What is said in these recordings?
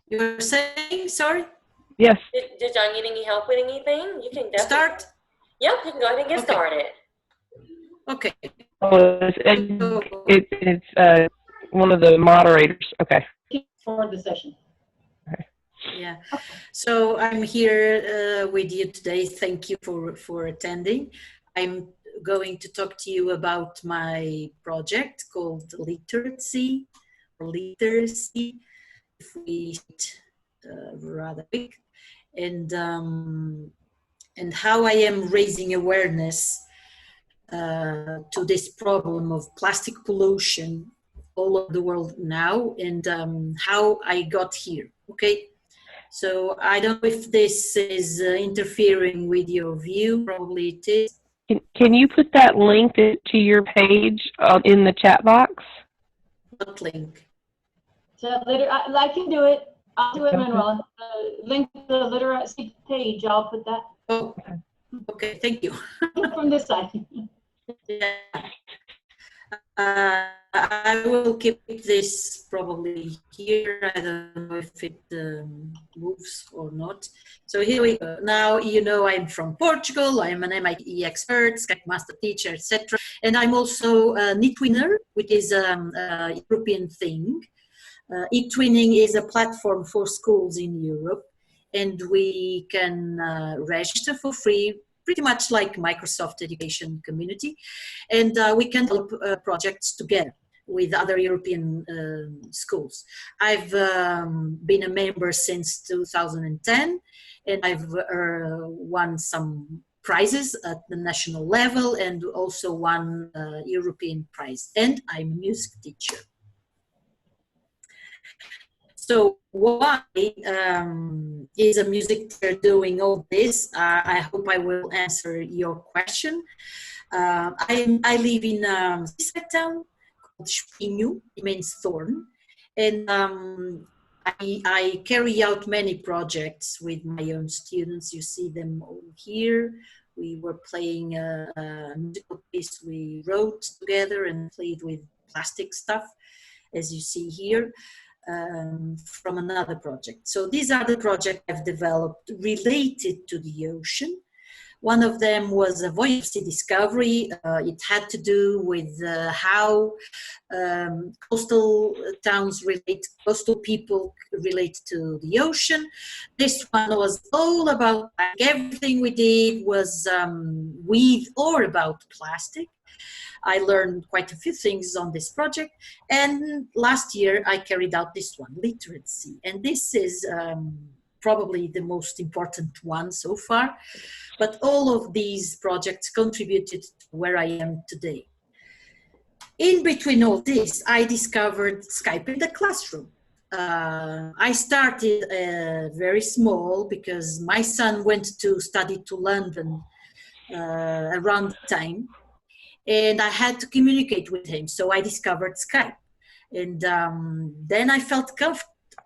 You were saying, sorry? Yes. Did John need any help with anything? You can definitely Start? Yep, you can go ahead and get started. Okay. Oh, it's one of the moderators. Okay. For the session. Yeah. So I'm here with you today. Thank you for attending. I'm going to talk to you about my project called Literacy, or Literacy, if we rather quick, and how I am raising awareness to this problem of plastic pollution all over the world now, and how I got here. Okay, so I don't know if this is interfering with your view. Probably it is. Can you put that link to your page in the chat box? What link? So later, I can do it. I'll do it, Manuel. Link to the literacy page. I'll put that. Oh, okay. Thank you. From this side. Yeah. I will keep this probably here. I don't know if it moves or not. So here we go. Now, you know, I'm from Portugal. I'm an MIT expert, Skype master teacher, etc. And I'm also a eTwinner, which is a European thing. eTwinning is a platform for schools in Europe, and we can register for free, pretty much like Microsoft Education Community, and we can develop projects together with other European schools. I've been a member since 2010, and I've won some prizes at the national level and also won a European prize, and I'm a music teacher. So why is a music teacher doing all this? I hope I will answer your question. I live in a seaside town called Espinho, it means thorn, and I carry out many projects with my own students. You see them all here. We were playing a musical piece we wrote together and played with plastic stuff, as you see here. From another project. So these are the projects I've developed related to the ocean. One of them was a voyage of sea discovery. It had to do with how coastal towns relate, coastal people relate to the ocean. This one was all about, like, everything we did was with or about plastic. I learned quite a few things on this project, and last year I carried out this one, literacy, and this is probably the most important one so far, but all of these projects contributed to where I am today. In between all this, I discovered Skype in the classroom. I started very small because my son went to study to London around the time, and I had to communicate with him. So I discovered Skype. And then I felt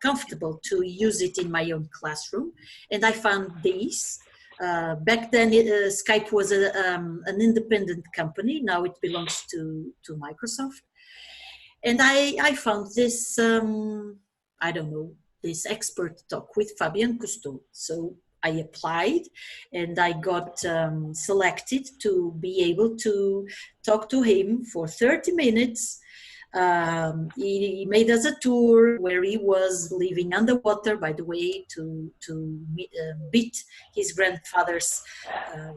comfortable to use it in my own classroom. And I found this. Back then, Skype was an independent company. Now it belongs to Microsoft. And I found this, I don't know, this expert talk with Fabian Cousteau. So I applied and I got selected to be able to talk to him for 30 minutes. He made us a tour where he was living underwater, by the way, to beat his grandfather's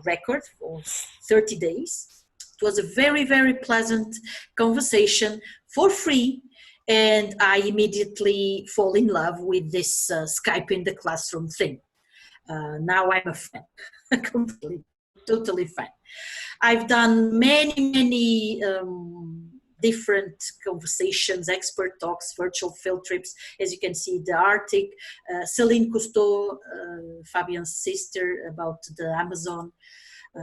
record for 30 days. It was a very, very pleasant conversation for free. And I immediately fall in love with this Skype in the classroom thing. Now I'm a fan, completely, totally fan. I've done many different conversations, expert talks, virtual field trips. As you can see, the Arctic, Céline Cousteau, Fabian's sister, about the Amazon.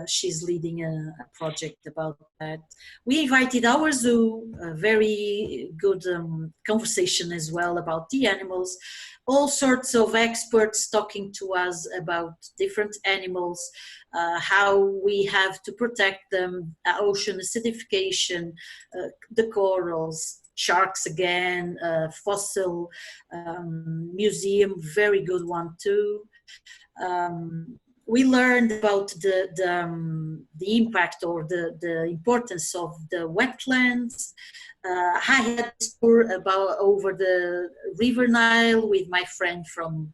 She's leading a project about that. We invited our zoo, a very good conversation as well about the animals, all sorts of experts talking to us about different animals, how we have to protect them, ocean acidification, the corals, sharks again, fossil museum, very good one too. We learned about the impact or the importance of the wetlands. I had a tour about over the River Nile with my friend from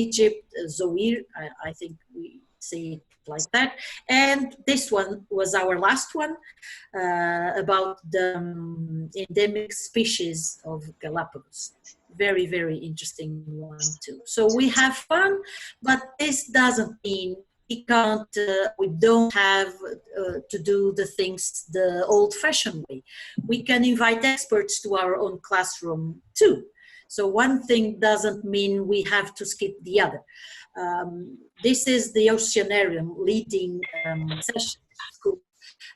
Egypt, Zoir, I think we say it like that. And this one was our last one, about the endemic species of Galapagos. Very, very interesting one too. So we have fun, but this doesn't mean we don't have to do the things the old-fashioned way. We can invite experts to our own classroom too. So one thing doesn't mean we have to skip the other. This is the Oceanarium leading session school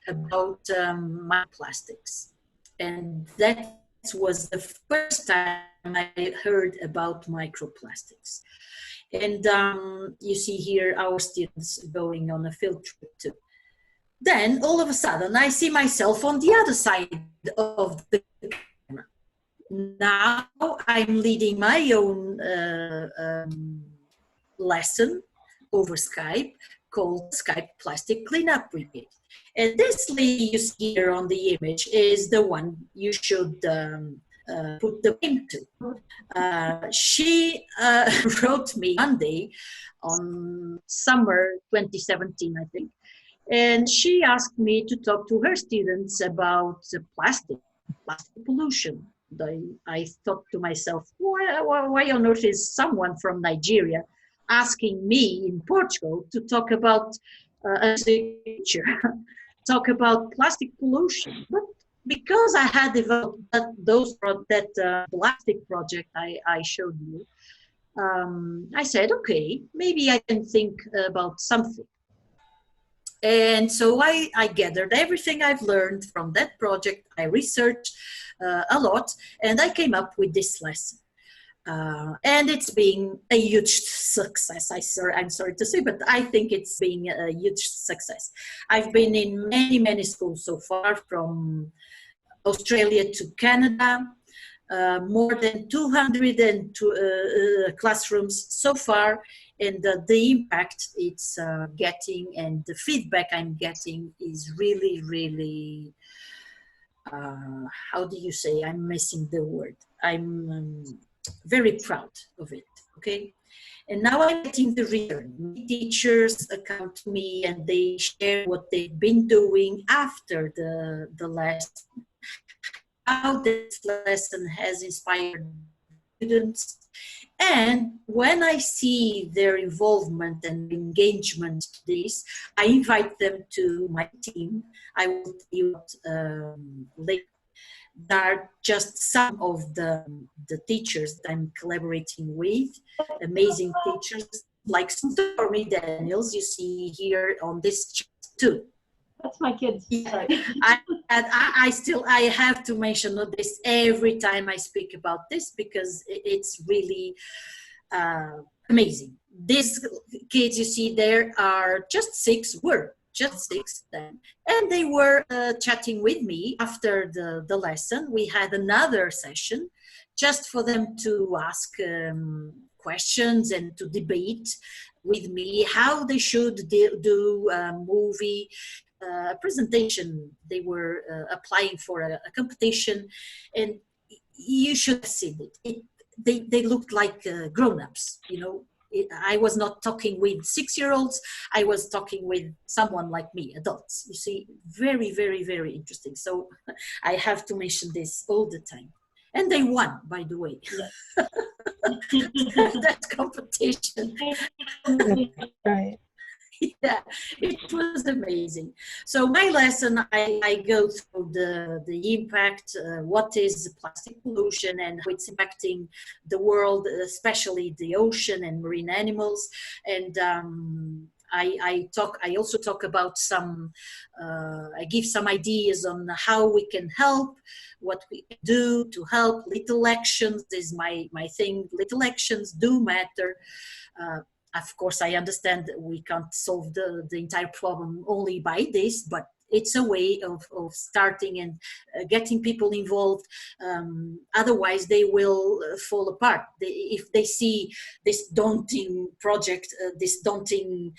about microplastics. And that was the first time I heard about microplastics. And you see here our students going on a field trip too. Then all of a sudden I see myself on the other side of the camera. Now I'm leading my own lesson over Skype called Skype Plastic Cleanup Brigade. And this lady you see here on the image is the one you should put the name to. She wrote me one day on summer 2017, I think, and she asked me to talk to her students about plastic pollution. I thought to myself, why on earth is someone from Nigeria asking me in Portugal to talk about a teacher, talk about plastic pollution? But because I had developed that plastic project I showed you, I said, okay, maybe I can think about something. And so I gathered everything I've learned from that project. I researched a lot, and I came up with this lesson. And it's been a huge success. I'm sorry to say, but I think it's been a huge success. I've been in many, many schools so far, from Australia to Canada, more than 200 classrooms so far, and the impact it's getting and the feedback I'm getting is really, really, how do you say, I'm missing the word. I'm very proud of it, okay? And now I'm getting the return. Teachers come to me and they share what they've been doing after the lesson, how this lesson has inspired students. And when I see their involvement and engagement to this, I invite them to my team. I will tell you later. There are just some of the teachers that I'm collaborating with, amazing teachers like Stormy Daniels, you see here on this chat too. That's my kids. Yeah. I have to mention this every time I speak about this because it's really amazing. These kids you see there are just six then, and they were chatting with me after the lesson. We had another session just for them to ask questions and to debate with me how they should do a movie presentation. They were applying for a competition, and you should have seen it. They looked like grown-ups, you know. I was not talking with 6-year-olds. I was talking with someone like me, adults. You see, very, very, very interesting. So I have to mention this all the time. And they won, by the way. Yes. That competition. Right. Yeah, it was amazing. So my lesson, I go through the impact, what is plastic pollution and how it's impacting the world, especially the ocean and marine animals. And I also talk about I give some ideas on how we can help, what we can do to help. Little actions is my thing. Little actions do matter. Of course, I understand that we can't solve the entire problem only by this, but It's a way of starting and getting people involved. Otherwise, they will fall apart. If they see this daunting project, this daunting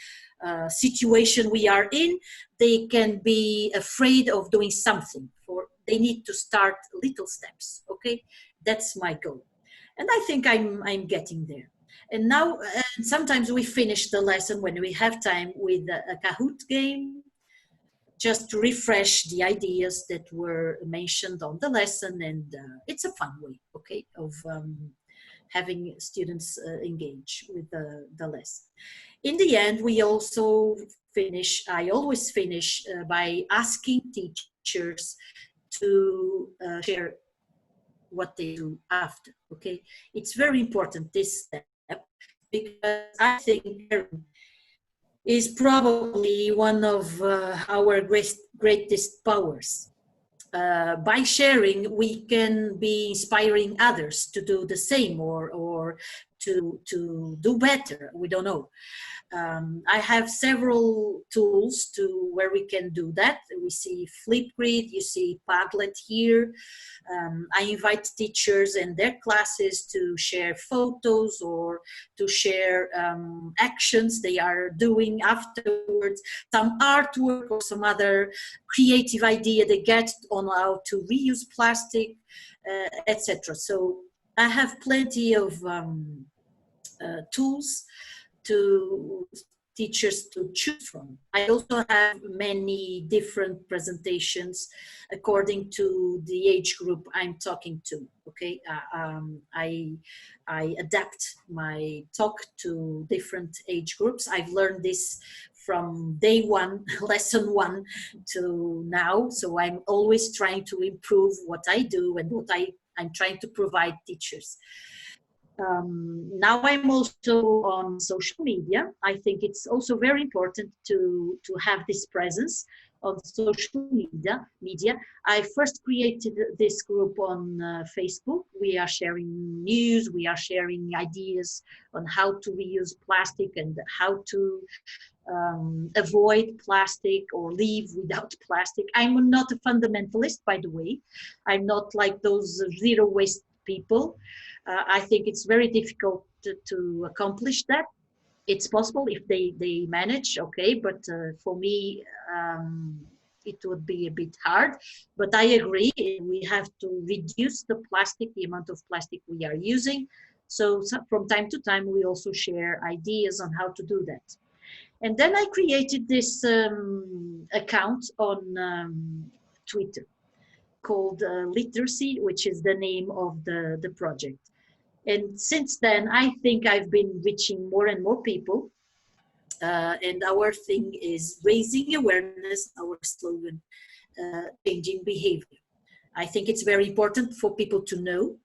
situation we are in, they can be afraid of doing something. They need to start little steps. Okay, that's my goal, and I think I'm getting there. And now, sometimes we finish the lesson when we have time with a Kahoot game, just to refresh the ideas that were mentioned on the lesson. And it's a fun way, okay, of having students engage with the lesson. In the end, we also I always finish by asking teachers to share what they do after, okay? It's very important, this step, because I think is probably one of our greatest powers. By sharing, we can be inspiring others to do the same, or to do better. We don't know. I have several tools where we can do that. We see Flipgrid, you see Padlet here. I invite teachers and their classes to share photos or to share actions they are doing afterwards, some artwork or some other creative idea they get on how to reuse plastic, etc. So I have plenty of tools to teachers to choose from. I also have many different presentations according to the age group I'm talking to, okay? I adapt my talk to different age groups. I've learned this from day one, lesson one, to now. So I'm always trying to improve what I do and what I'm trying to provide teachers. Now I'm also on social media. I think it's also very important to have this presence on social media. I first created this group on Facebook. We are sharing news, we are sharing ideas on how to reuse plastic and how to avoid plastic or live without plastic. I'm not a fundamentalist, by the way. I'm not like those zero waste people. I think it's very difficult to accomplish that. It's possible if they manage, okay, but for me, it would be a bit hard. But I agree, we have to reduce the amount of plastic we are using. So from time to time, we also share ideas on how to do that. And then I created this account on Twitter called Literacy, which is the name of the project. And since then, I think I've been reaching more and more people. And our thing is raising awareness, our slogan, changing behavior. I think it's very important for people to know.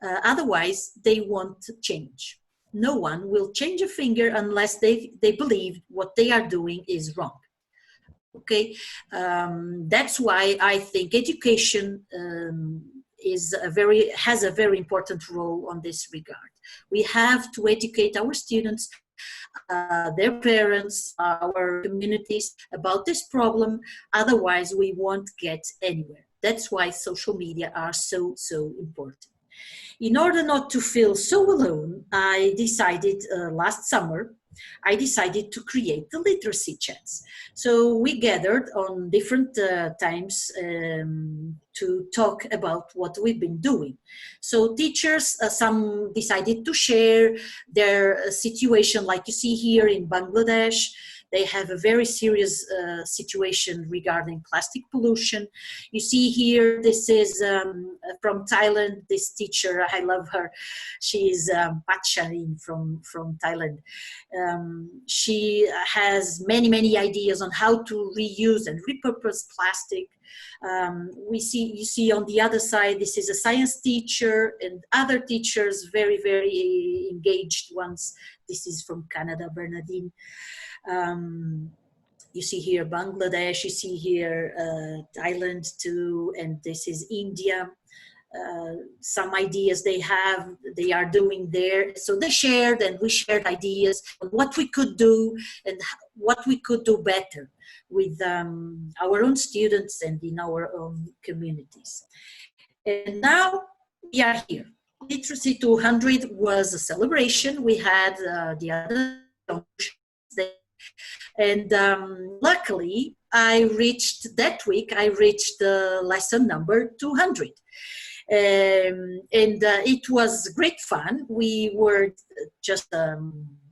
Otherwise, they won't change. No one will change a finger unless they believe what they are doing is wrong. Okay, that's why I think education has a very important role on this regard. We have to educate our students, their parents, our communities about this problem. Otherwise, we won't get anywhere. That's why social media are so important. In order not to feel so alone, I decided last summer, I decided to create the literacy chats. So we gathered on different times to talk about what we've been doing. So teachers, some decided to share their situation, like you see here in Bangladesh. They have a very serious situation regarding plastic pollution. You see here, this is from Thailand, this teacher, I love her. She's Patcharin from Thailand. She has many ideas on how to reuse and repurpose plastic. You see on the other side, this is a science teacher and other teachers, very engaged ones. This is from Canada, Bernadine. You see here Bangladesh, you see here Thailand too, and this is India. some ideas they are doing there. So they shared, and we shared ideas on what we could do and what we could do better with our own students and in our own communities. And now we are here. Literacy 200 was a celebration. We had the other day. And luckily, that week, I reached the lesson number 200. And it was great fun. We were just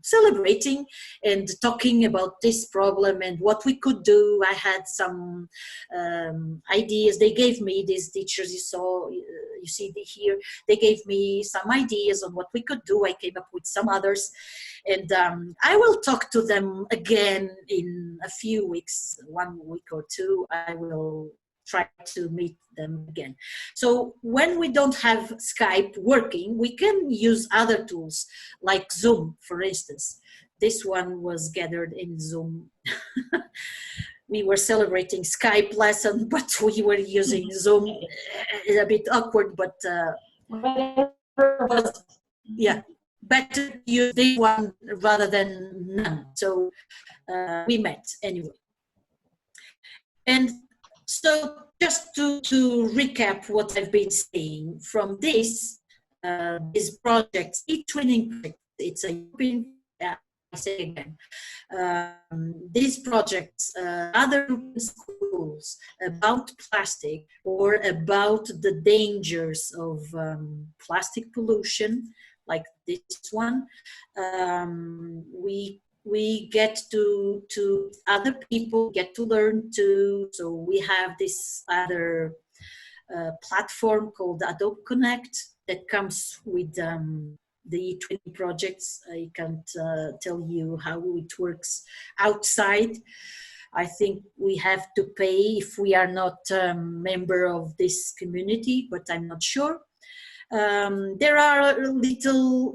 celebrating and talking about this problem and what we could do. I had some ideas. They gave me, these teachers you see here, they gave me some ideas on what we could do. I came up with some others, and I will talk to them again in a few weeks, 1 week or two. I will try to meet them again. So when we don't have Skype working, we can use other tools like Zoom, for instance. This one was gathered in Zoom. We were celebrating Skype lesson, but we were using Zoom. A bit awkward, but yeah, better to use this one rather than none. So we met anyway. And so just to recap what I've been saying from this project, eTwinning project, it's a European, I say again, these projects, other schools about plastic or about the dangers of plastic pollution, like this one, we get to other people get to learn too. So we have this other platform called Adobe Connect that comes with the eTwinning projects. I can't tell you how it works outside. I think we have to pay if we are not a member of this community, but I'm not sure. There are little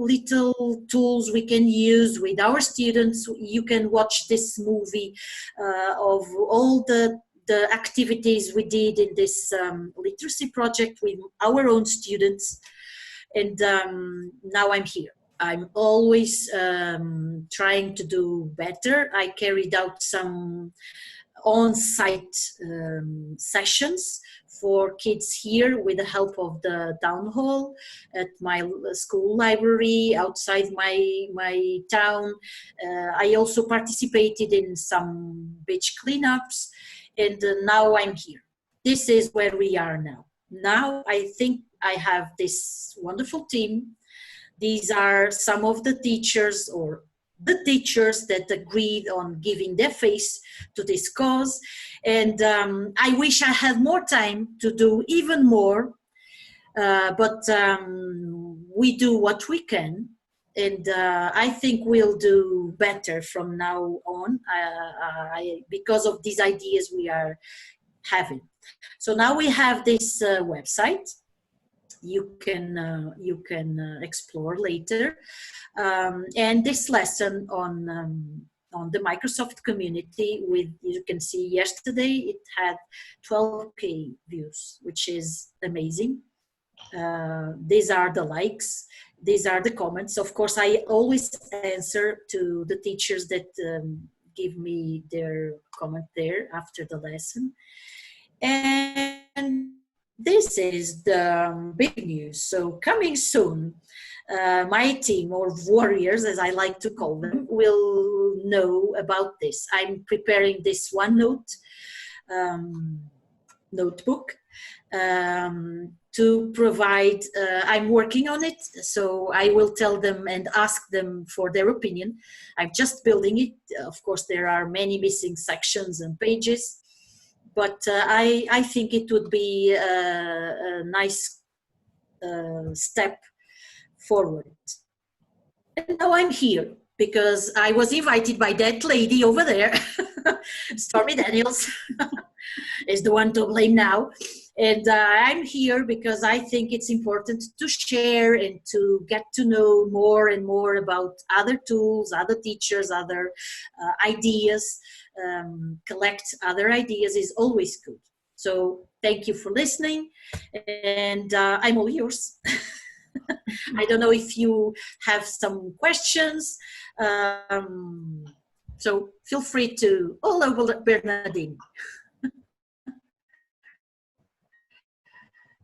tools we can use with our students. You can watch this movie of all the activities we did in this literacy project with our own students. And now I'm here. I'm always trying to do better. I carried out some on-site sessions for kids here with the help of the town hall at my school library outside my town. I also participated in some beach cleanups, and now I'm here. This is where we are now. Now I think I have this wonderful team. These are some of the teachers or the teachers that agreed on giving their face to this cause. And I wish I had more time to do even more, but we do what we can. And I think we'll do better from now on because of these ideas we are having. So now we have this website. You can explore later, and this lesson on the Microsoft community, with, you can see yesterday it had 12K views, which is amazing. These are the likes, these are the comments. Of course, I always answer to the teachers that give me their comment there after the lesson. And this is the big news. So coming soon, my team, or warriors as I like to call them, will know about this. I'm preparing this OneNote notebook to provide, I'm working on it, so I will tell them and ask them for their opinion. I'm just building it. Of course, there are many missing sections and pages, but I think it would be a nice step forward. And now I'm here because I was invited by that lady over there. Stormy Daniels is the one to blame now. And I'm here because I think it's important to share and to get to know more and more about other tools, other teachers, other ideas. Collect other ideas is always good. So thank you for listening, and I'm all yours. I don't know if you have some questions. So feel free to, all over Bernardine.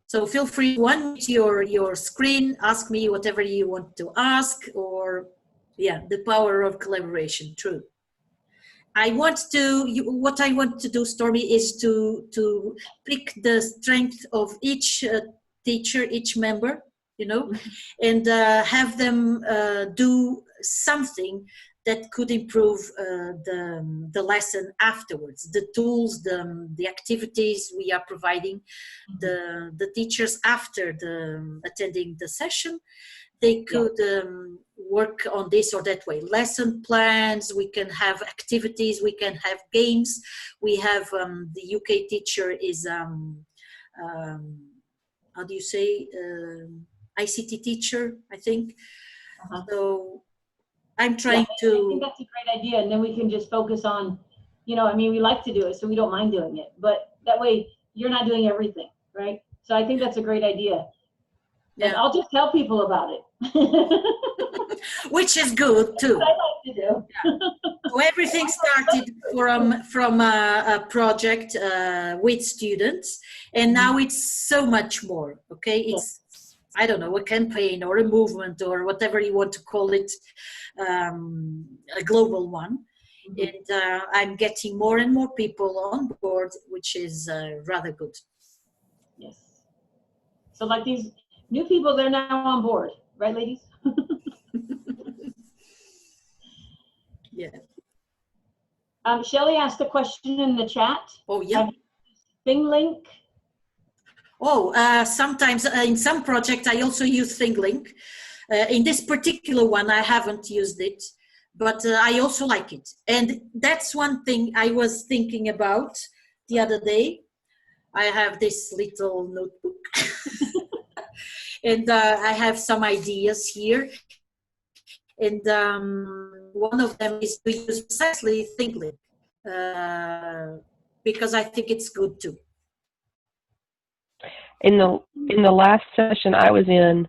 So feel free to unmute your screen, ask me whatever you want to ask, or yeah, the power of collaboration, true. What I want to do, Stormy, is to pick the strength of each teacher, each member, you know, and have them do something that could improve the lesson afterwards. The tools, the activities we are providing the teachers after attending the session, they could work on this or that way. Lesson plans, we can have activities, we can have games. We have the UK teacher is, how do you say, ICT teacher, I think. So I'm trying I think that's a great idea. And then we can just focus on, you know, I mean, we like to do it, so we don't mind doing it. But that way, you're not doing everything, right? So I think that's a great idea. And I'll just tell people about it. Which is good too. That's what I like to do. So everything started from a project with students, and now it's so much more. Okay, it's I don't know, a campaign or a movement or whatever you want to call it, a global one. And I'm getting more and more people on board, which is rather good. Yes. So like these new people, they're now on board, right, ladies? Yeah. Shelley asked a question in the chat. Oh, yeah. ThingLink. Oh, sometimes in some projects I also use ThingLink. In this particular one, I haven't used it, but I also like it. And that's one thing I was thinking about the other day. I have this little notebook and I have some ideas here. And one of them is to use precisely ThingLink because I think it's good too. In the last session I was in,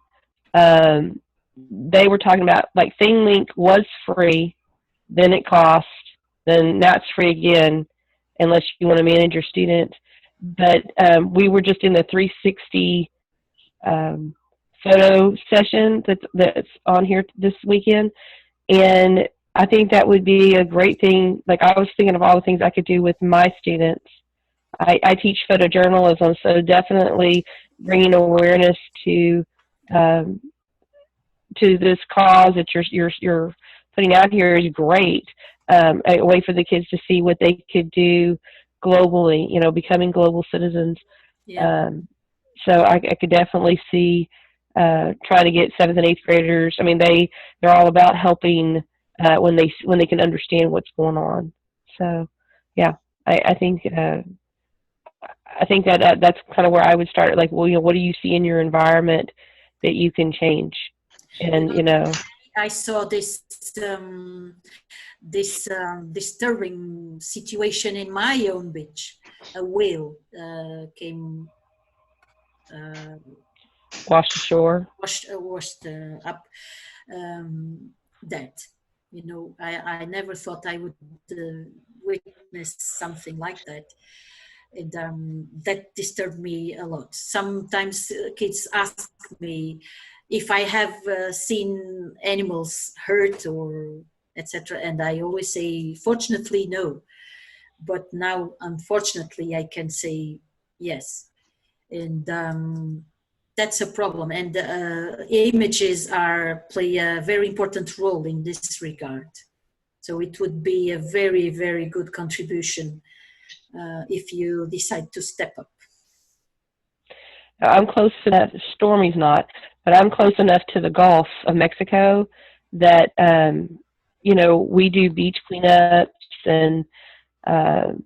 they were talking about like ThingLink was free, then it cost, then now it's free again, unless you want to manage your students. But we were just in the 360 photo session that's on here this weekend, and I think that would be a great thing. Like I was thinking of all the things I could do with my students. I teach photojournalism, so definitely bringing awareness to this cause that you're putting out here is great. A way for the kids to see what they could do globally, you know, becoming global citizens. Yeah. So I could definitely see trying to get 7th and 8th graders. I mean, they're all about helping when they can understand what's going on. So yeah, I think that's kind of where I would start. Like, well, you know, what do you see in your environment that you can change? And you know, I saw this disturbing situation in my own beach. A whale came, washed ashore, washed up, dead. You know, I never thought I would witness something like that. And that disturbed me a lot. Sometimes kids ask me if I have seen animals hurt or etc. And I always say, fortunately, no. But now, unfortunately, I can say yes. And that's a problem. And images play a very important role in this regard. So it would be a very, very good contribution if you decide to step up. I'm close enough. Stormy's not, but I'm close enough to the Gulf of Mexico that you know, we do beach cleanups and on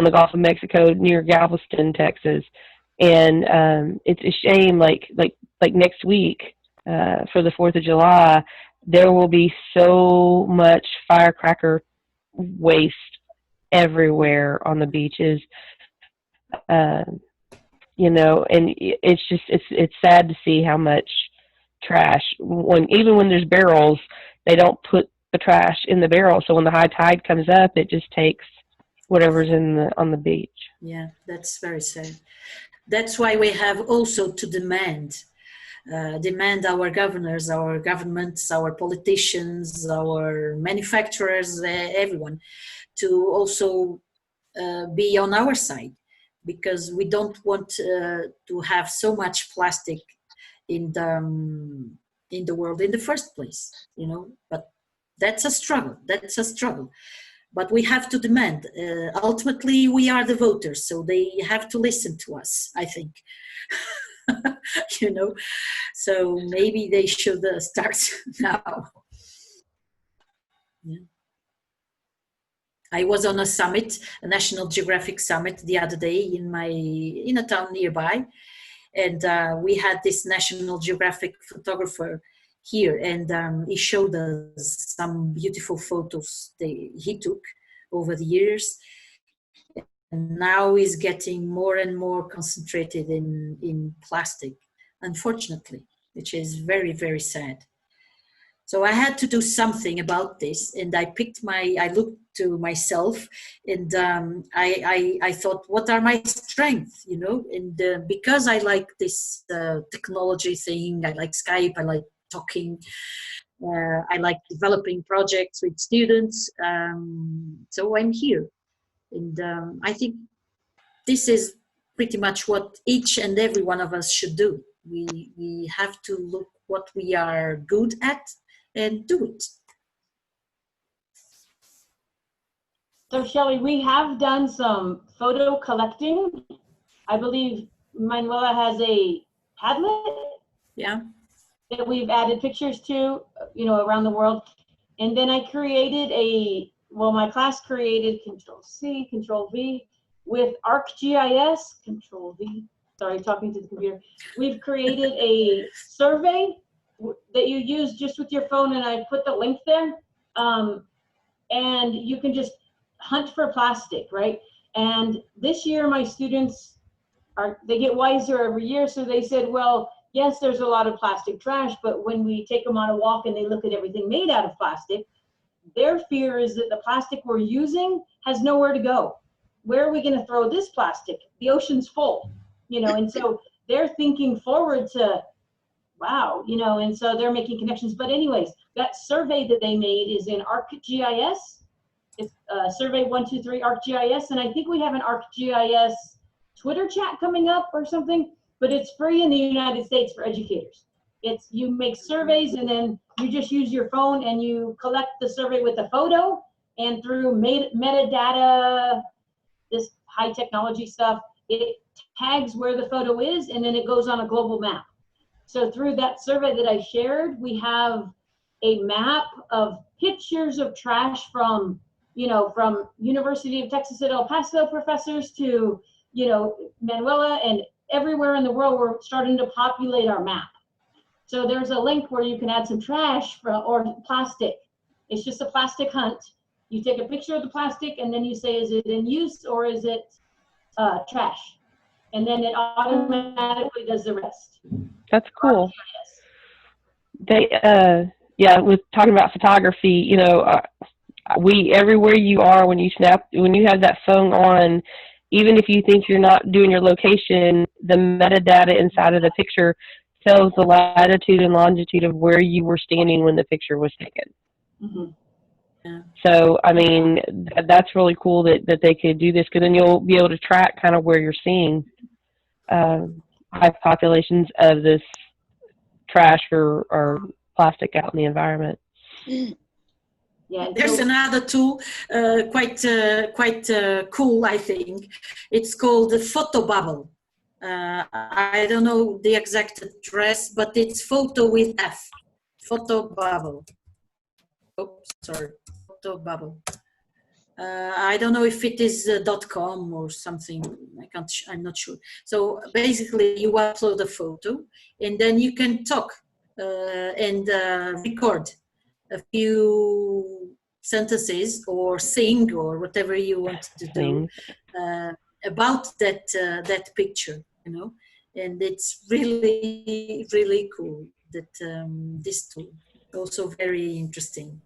the Gulf of Mexico near Galveston, Texas, and it's a shame. Like next week for the 4th of July, there will be so much firecracker waste everywhere on the beaches. You know, and it's sad to see how much trash, even when there's barrels, they don't put the trash in the barrel. So when the high tide comes up, it just takes whatever's on the beach. Yeah, that's very sad. That's why we have also to demand our governors, our governments, our politicians, our manufacturers, everyone, to also be on our side, because we don't want to have so much plastic in the world in the first place, you know. But that's a struggle. But we have to demand. Ultimately, we are the voters, so they have to listen to us, I think. You know, so maybe they should start now. Yeah. I was on a summit, a National Geographic summit, the other day in a town nearby, and we had this National Geographic photographer here, and he showed us some beautiful photos he took over the years. And now he's getting more and more concentrated in plastic, unfortunately, which is very, very sad. So I had to do something about this, and I looked to myself, and I thought, what are my strengths, you know? And because I like this technology thing, I like Skype, I like talking, I like developing projects with students. So I'm here. And I think this is pretty much what each and every one of us should do. We have to look what we are good at and do it. So Shelley, we have done some photo collecting. I believe Manuela has a Padlet. Yeah. That we've added pictures to, you know, around the world. And then I created my class created Control-C, Control-V with ArcGIS, Control-V, sorry, talking to the computer. We've created a survey that you use just with your phone, and I put the link there. And you can just hunt for plastic, right? And this year my students they get wiser every year, so they said, well, yes, there's a lot of plastic trash, but when we take them on a walk and they look at everything made out of plastic, their fear is that the plastic we're using has nowhere to go. Where are we going to throw this plastic? The ocean's full, you know, and so they're thinking forward to, wow, you know, and so they're making connections. But anyways, that survey that they made is in ArcGIS. It's survey 123 ArcGIS, and I think we have an ArcGIS Twitter chat coming up or something, but it's free in the United States for educators. You make surveys, and then you just use your phone and you collect the survey with a photo, and through metadata, this high technology stuff, it tags where the photo is, and then it goes on a global map. So through that survey that I shared, we have a map of pictures of trash from, you know, from University of Texas at El Paso professors to, you know, Manuela, and everywhere in the world, we're starting to populate our map. So there's a link where you can add some trash or plastic. It's just a plastic hunt. You take a picture of the plastic, and then you say, is it in use or is it trash? And then it automatically does the rest. That's cool. Yeah, with talking about photography, you know, everywhere you are, when you have that phone on, even if you think you're not doing your location, the metadata inside of the picture tells the latitude and longitude of where you were standing when the picture was taken. Mm-hmm. Yeah. So, I mean, that's really cool that they could do this, because then you'll be able to track kind of where you're seeing high populations of this trash or plastic out in the environment. Yeah, there's another tool, quite cool, I think. It's called the Photo Bubble. I don't know the exact address, but it's photo with F. Photo Bubble. Oops, sorry. Photo Bubble. I don't know if it is .com or something. I'm not sure. So basically, you upload a photo, and then you can talk and record a synthesis or sing or whatever you want to do about that picture, you know. And it's really, really cool that this tool, also very interesting.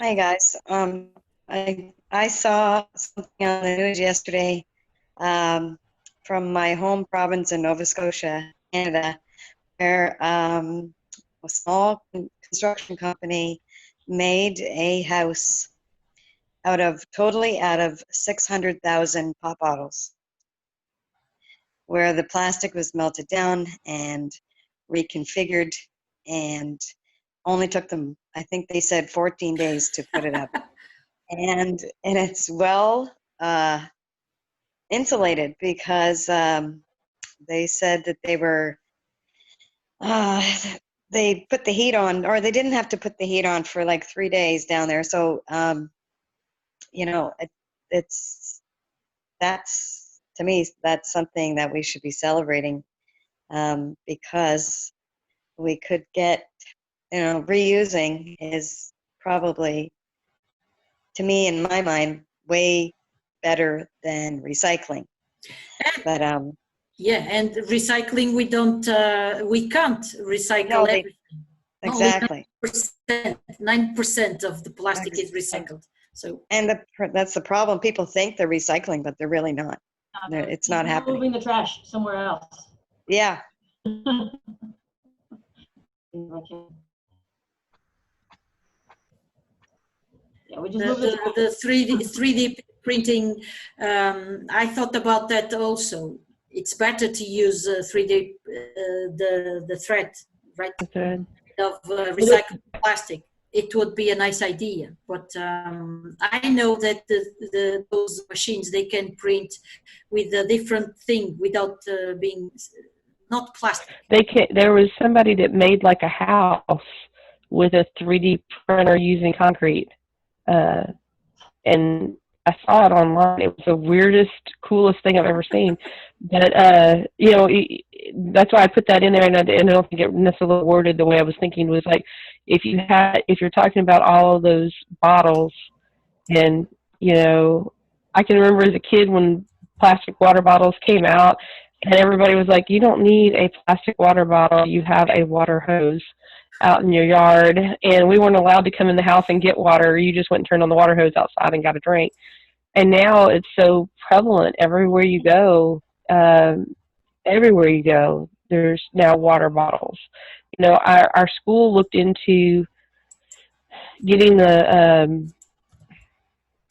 Hi guys. I saw something on the news yesterday from my home province in Nova Scotia, Canada, where a small construction company made a house totally out of 600,000 pop bottles, where the plastic was melted down and reconfigured, and only took them, I think they said 14 days to put it up. And it's well insulated because they said that they put the heat on, or they didn't have to put the heat on for like 3 days down there. So you know, that's, to me, that's something that we should be celebrating, because we could get, you know, reusing is probably, to me, in my mind, way better than recycling. But yeah, and recycling, we can't recycle no, everything. exactly. Only 9% of the plastic is recycled. So, and that's the problem. People think they're recycling, but they're really not. It's not happening. Moving the trash somewhere else. Yeah. Yeah, we just moved the 3D printing, I thought about that also. It's better to use 3D, the thread, right? The thread. Of recycled plastic. It would be a nice idea, but I know that those machines, they can print with a different thing without being not plastic. There was somebody that made like a house with a 3D printer using concrete, and I saw it online. It was the weirdest, coolest thing I've ever seen. But you know, that's why I put that in there, and I don't think it necessarily worded the way I was thinking. Was like, if you're talking about all of those bottles, and you know, I can remember as a kid when plastic water bottles came out, and everybody was like, "You don't need a plastic water bottle. You have a water hose out in your yard," and we weren't allowed to come in the house and get water. You just went and turned on the water hose outside and got a drink. And now it's so prevalent everywhere you go. Everywhere you go, there's now water bottles. You know, our school looked into getting the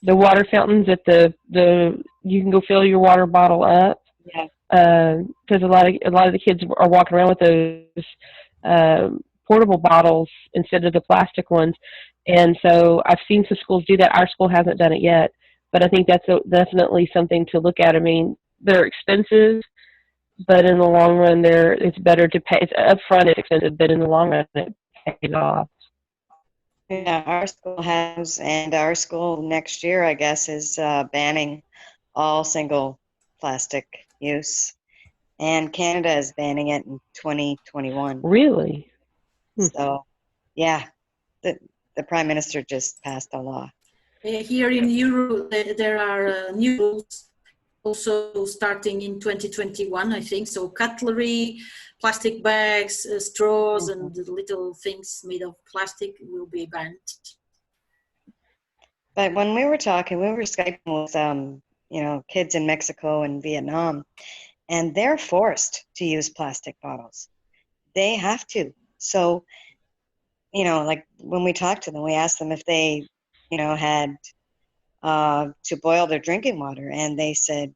water fountains at the you can go fill your water bottle up. Yeah. Because a lot of the kids are walking around with those portable bottles instead of the plastic ones, and so I've seen some schools do that. Our school hasn't done it yet, but I think that's definitely something to look at. I mean, they're expensive, but in the long run, it's better to pay. It's upfront, it's expensive, but in the long run, it pays off. Yeah, our school has, and our school next year, I guess, is banning all single plastic use, and Canada is banning it in 2021. Really? So, yeah, the Prime Minister just passed a law. Here in Europe, there are new rules also starting in 2021, I think. So cutlery, plastic bags, straws, and the little things made of plastic will be banned. But when we were talking, we were Skyping with you know, kids in Mexico and Vietnam, and they're forced to use plastic bottles. They have to. So, you know, like when we talked to them, we asked them if they, you know, had to boil their drinking water, and they said,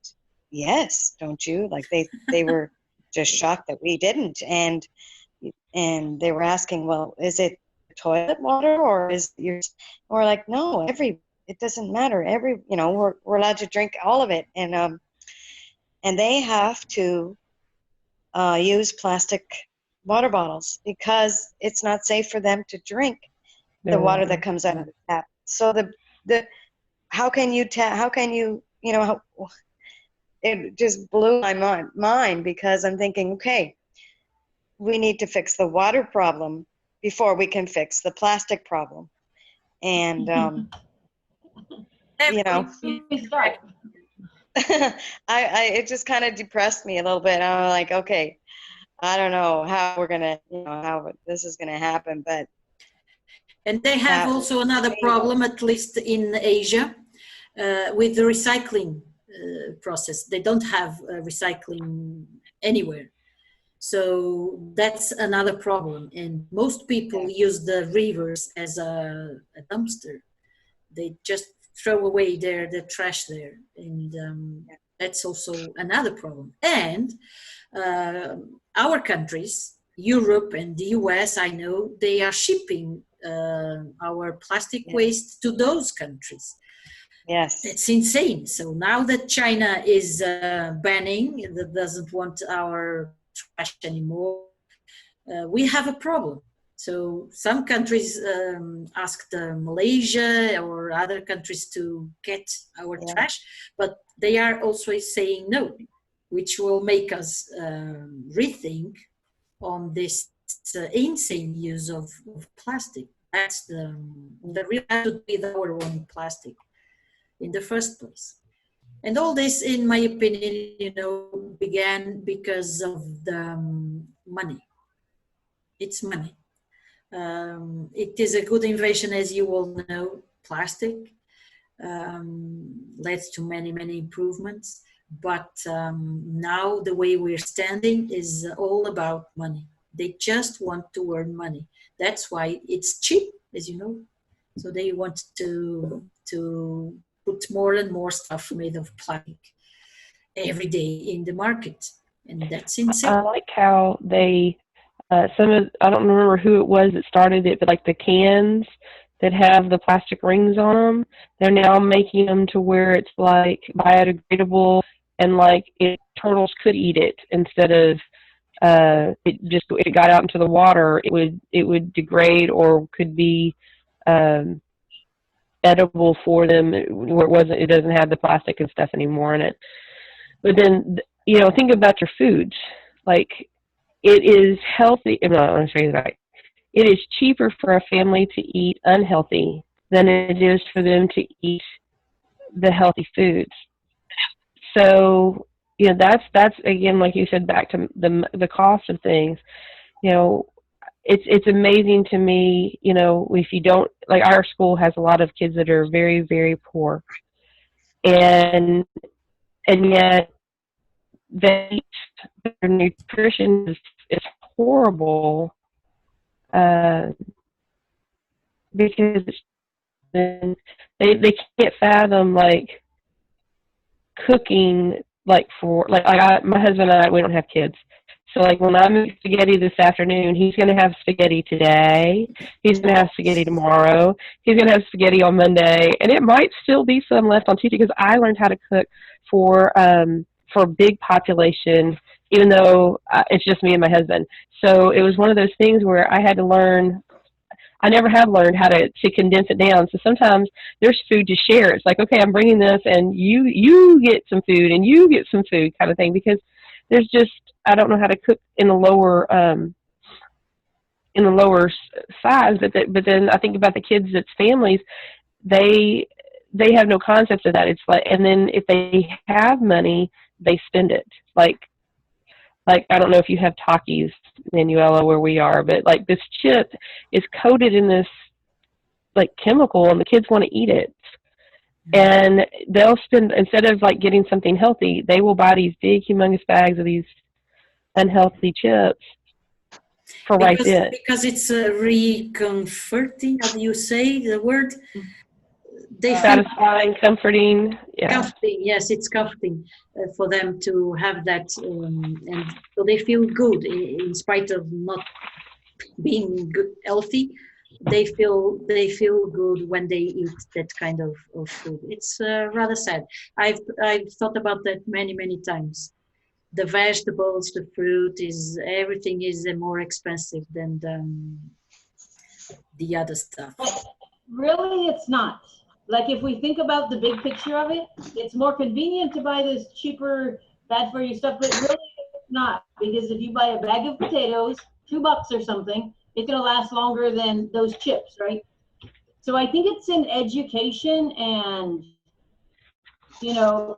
yes, don't you? Like they were just shocked that we didn't. And they were asking, well, is it toilet water or is yours? We're like, no, it doesn't matter. You know, we're allowed to drink all of it. And they have to use plastic water bottles because it's not safe for them to drink the water that comes out of the tap. So how can you, you know, it just blew my mind because I'm thinking, okay, we need to fix the water problem before we can fix the plastic problem. And, you know, We start. it just kind of depressed me a little bit. I'm like, okay, I don't know how we're going to, how this is going to happen, but. And they have also another problem, at least in Asia, with the recycling process. They don't have recycling anywhere. So that's another problem. And most people use the rivers as a dumpster. They just throw away their trash there. And that's also another problem. And our countries, Europe and the US, I know, they are shipping our plastic waste to those countries. Yes. It's insane. So now that China is banning, that doesn't want our trash anymore, we have a problem. So some countries asked Malaysia or other countries to get our trash, but they are also saying no, which will make us rethink on this insane use of plastic. That's the real attitude with our own plastic in the first place. And all this, in my opinion, began because of the money. It's money. It is a good invention, as you all know. Plastic led to many, many improvements. But now the way we're standing is all about money. They just want to earn money. That's why it's cheap, as you know. So they want to put more and more stuff made of plastic every day in the market. And that's insane. I like how they, I don't remember who it was that started it, but like the cans that have the plastic rings on them, they're now making them to where it's like biodegradable, and like turtles could eat it instead of if it got out into the water, it would degrade or could be edible for them, where it doesn't have the plastic and stuff anymore in it. But then, think about your foods. Like, it is healthy. No, I'm going to say it right. It is cheaper for a family to eat unhealthy than it is for them to eat the healthy foods. So, that's again, like you said, back to the cost of things. It's amazing to me, if you don't, like, our school has a lot of kids that are very, very poor. And yet their nutrition is horrible because they can't fathom, like, cooking, like, my husband and I, we don't have kids. So, like, when I make spaghetti this afternoon, he's going to have spaghetti today. He's going to have spaghetti tomorrow. He's going to have spaghetti on Monday. And it might still be some left on Tuesday, because I learned how to cook for a big population, even though it's just me and my husband. So it was one of those things where I had to learn. I never have learned how to condense it down. So sometimes there's food to share. It's like, okay, I'm bringing this, and you get some food, and you get some food, kind of thing, because there's just, I don't know how to cook in the lower size. But then I think about the kids that's families, they have no concept of that. It's like, and then if they have money, they spend it. Like I don't know if you have Takis, Manuela, where we are, but like this chip is coated in this like chemical, and the kids want to eat it. And they'll spend, instead of like getting something healthy, they will buy these big, humongous bags of these unhealthy chips for right then. Because it's reconforting, how do you say the word? They satisfying, comforting. Yeah. Comforting, yes, it's comforting for them to have that, and so they feel good in spite of not being good, healthy. They feel good when they eat that kind of food. It's rather sad. I've thought about that many times. The vegetables, the fruit, everything is more expensive than the other stuff. Really, it's not. Like, if we think about the big picture of it, it's more convenient to buy this cheaper, bad for you stuff, but really it's not. Because if you buy a bag of potatoes, $2 or something, it's going to last longer than those chips, right? So I think it's in education, and, you know,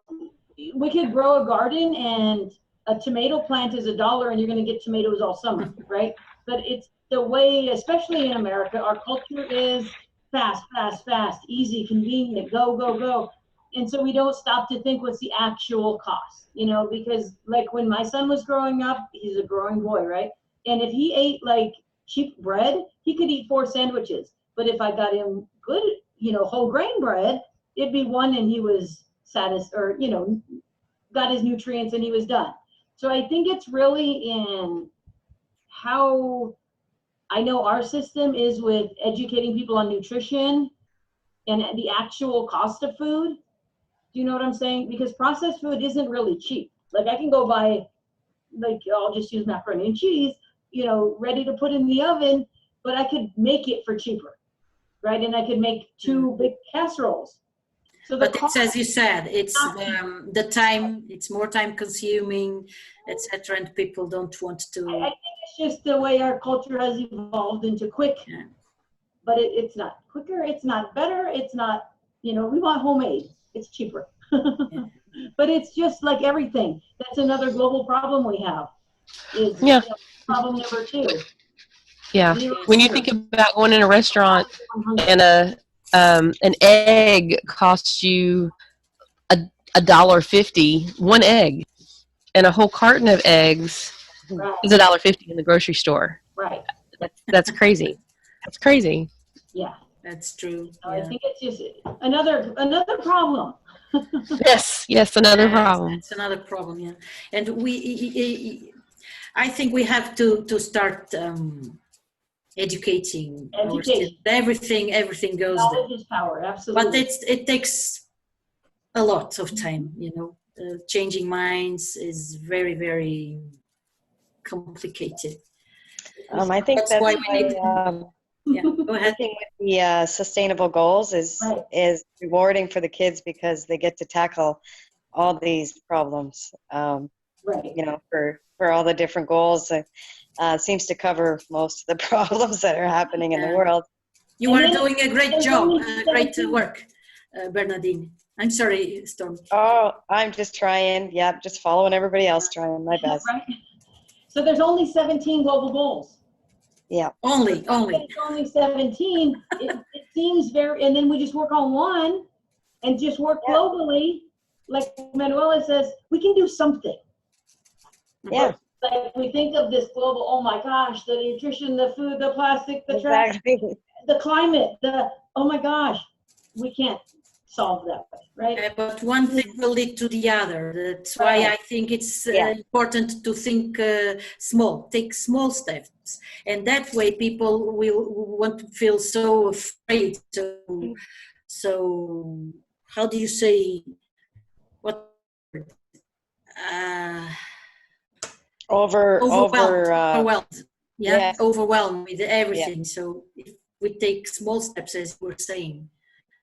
we could grow a garden and a tomato plant is $1 and you're going to get tomatoes all summer, right? But it's the way, especially in America, our culture is fast, fast, fast, easy, convenient, go, go, go. And so we don't stop to think what's the actual cost, you know, because like when my son was growing up, he's a growing boy, right? And if he ate like cheap bread, he could eat 4 sandwiches. But if I got him good, you know, whole grain bread, it'd be one and he was satisfied, or, you know, got his nutrients and he was done. So I think it's really in how, I know our system is with educating people on nutrition and the actual cost of food. Do you know what I'm saying? Because processed food isn't really cheap. Like I can go buy, like I'll just use macaroni and cheese, you know, ready to put in the oven, but I could make it for cheaper, right? And I could make 2 big casseroles. So but it's, as you said, it's the time, it's more time consuming, etc., and people don't want to. I think it's just the way our culture has evolved into quick, but it's not quicker, it's not better, it's not, you know, we want homemade, it's cheaper. But it's just like everything. That's another global problem we have. Is, you know, problem number 2. Yeah. When you think about going in a restaurant and an egg costs you $1.50, one egg, and a whole carton of eggs is $1.50 in the grocery store. Right. That's crazy. That's crazy. Yeah. That's true. So I think it's just another problem. Yes, another problem. It's another problem, yeah. And I think we have to start educating. Everything goes there. Knowledge is power, absolutely. But it takes a lot of time, you know. Changing minds is very, very complicated. I think that's why we need yeah, go ahead. working with the sustainable goals is rewarding for the kids because they get to tackle all these problems. You know, for all the different goals, seems to cover most of the problems that are happening in the world. You are doing a great job, great work, Bernadine. I'm sorry, Storm. Oh, I'm just trying. Yeah, just following everybody else, trying my best. Right. So there's only 17 global goals. Yeah. Only. It's only 17. It seems very, and then we just work on one and just work globally. Like Manuela says, we can do something. Yeah. Like we think of this global, oh my gosh, the nutrition, the food, the plastic, the trash, the climate, oh my gosh, we can't solve that way, right? But one thing will lead to the other. That's why I think it's important to think small, take small steps. And that way people will want to feel so afraid. So how do you say, what? Overwhelmed. Overwhelmed with everything. So if we take small steps, as we're saying,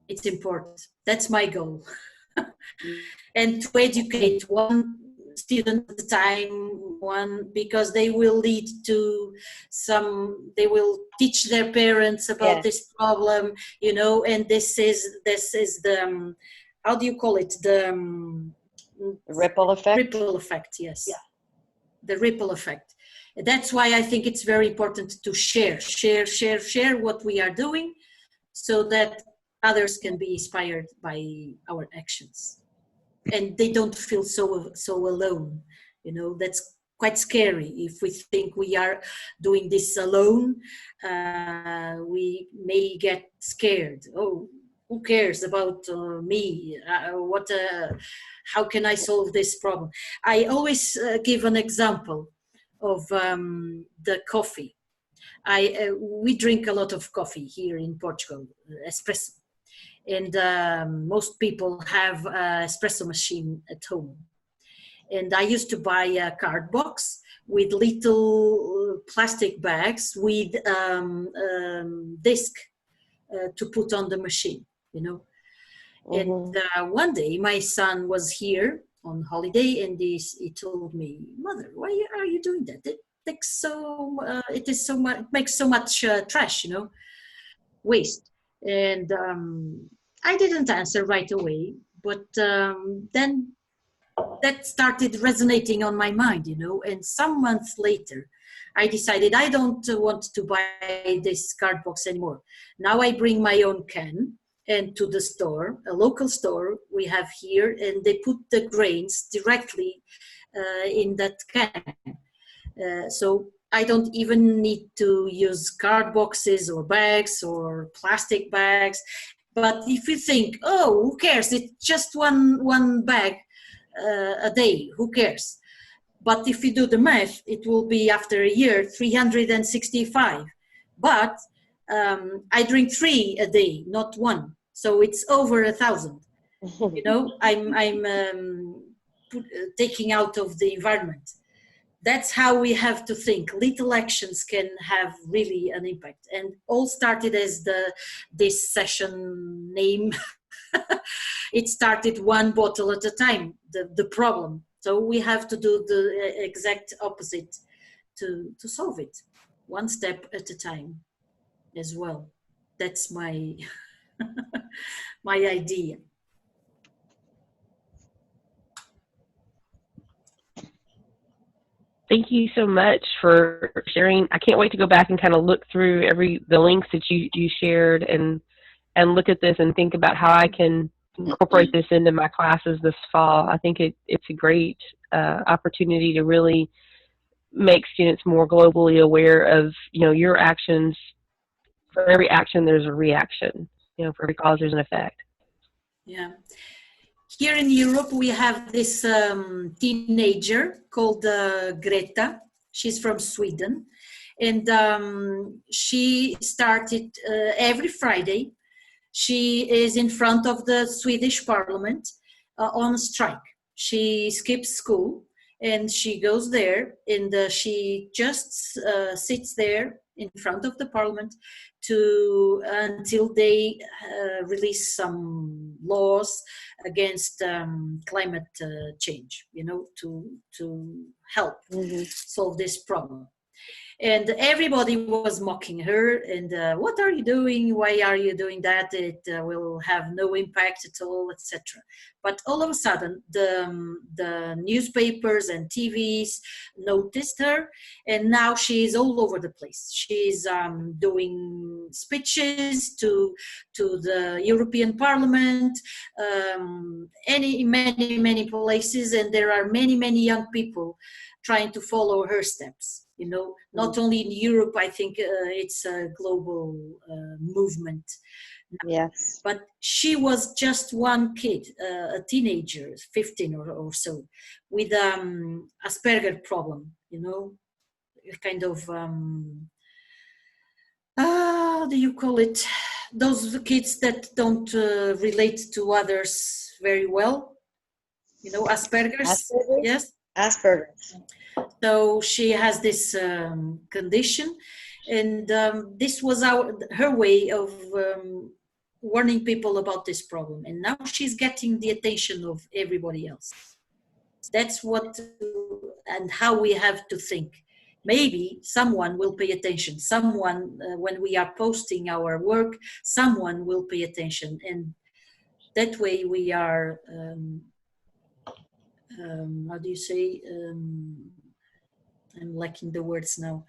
it's important. That's my goal. And to educate one student at a time, because they will lead to they will teach their parents about this problem, you know, and this is the, how do you call it? The ripple effect? Ripple effect, yes. Yeah. The ripple effect. That's why I think it's very important to share what we are doing so that others can be inspired by our actions. And they don't feel so alone. You know, that's quite scary. If we think we are doing this alone, we may get scared. Oh, who cares about me? How can I solve this problem? I always give an example of the coffee. We drink a lot of coffee here in Portugal, espresso. And most people have an espresso machine at home. And I used to buy a card box with little plastic bags with disc to put on the machine, you know. And one day my son was here on holiday and he told me, "Mother, why are you doing that? It takes it makes so much trash, you know, waste." And I didn't answer right away, but then that started resonating on my mind, you know. And some months later, I decided I don't want to buy this card box anymore. Now I bring my own can and to the store, a local store we have here, and they put the grains directly in that can. So I don't even need to use card boxes or bags or plastic bags. But if you think, oh, who cares? It's just one bag a day. Who cares? But if you do the math, it will be after a year 365. But I drink 3 a day, not 1. So it's over 1,000. You know, I'm taking out of the environment. That's how we have to think. Little actions can have really an impact. And all started as this session name. It started one bottle at a time, the problem. So we have to do the exact opposite to solve it, one step at a time as well. That's my my idea. Thank you so much for sharing. I can't wait to go back and kind of look through the links that you shared and look at this and think about how I can incorporate this into my classes this fall. I think it's a great opportunity to really make students more globally aware of, you know, your actions. For every action, there's a reaction. You know, for every cause, there's an effect. Yeah. Here in Europe, we have this teenager called Greta. She's from Sweden. And she started every Friday. She is in front of the Swedish parliament on strike. She skips school and she goes there, and she just sits there in front of the parliament until they release some laws against climate change, you know, to help solve this problem. And everybody was mocking her, and what are you doing? Why are you doing that? It will have no impact at all, etc. But all of a sudden, the newspapers and TVs noticed her, and now she is all over the place. She's doing speeches to the European Parliament, many places, and there are many young people trying to follow her steps. You know, not only in Europe, I think it's a global movement. Yes. But she was just one kid, a teenager, 15 or so, with Asperger problem, you know, kind of, how do you call it? Those kids that don't relate to others very well, you know, Asperger's. Yes? Asperger's. So she has this condition, and this was her way of warning people about this problem. And now she's getting the attention of everybody else. That's what and how we have to think. Maybe someone will pay attention. Someone, when we are posting our work, someone will pay attention. And that way we are, how do you say, I'm lacking the words now,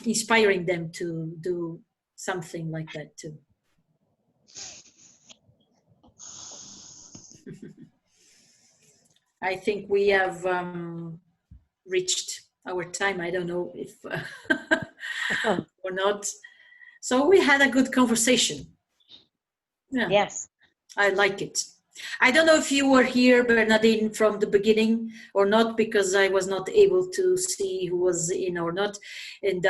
inspiring them to do something like that too. I think we have reached our time. I don't know if or not. So we had a good conversation. Yeah. Yes. I like it. I don't know if you were here, Bernadine, from the beginning or not, because I was not able to see who was in or not. And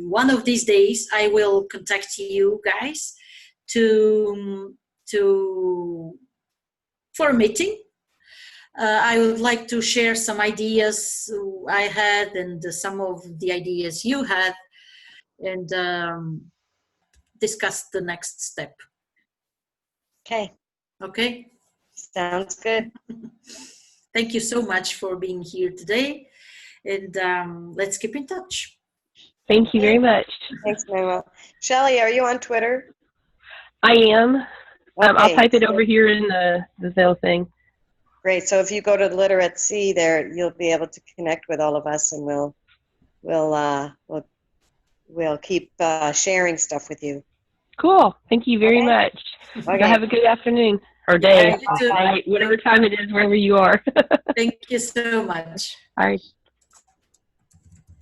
one of these days, I will contact you guys for a meeting. I would like to share some ideas I had and some of the ideas you had, and discuss the next step. Okay. Okay. Sounds good. Thank you so much for being here today, and let's keep in touch. Thank you very much. Thanks, Mama. Shelley, are you on Twitter? I am. I'll Okay, type it so- over here in the Zelle thing. Great. So if you go to Literate C there, you'll be able to connect with all of us, and we'll keep sharing stuff with you. Cool. Thank you very Okay. much. Okay. So have a good afternoon or day, you too. night, whatever time it is, wherever you are. Thank you so much. All right.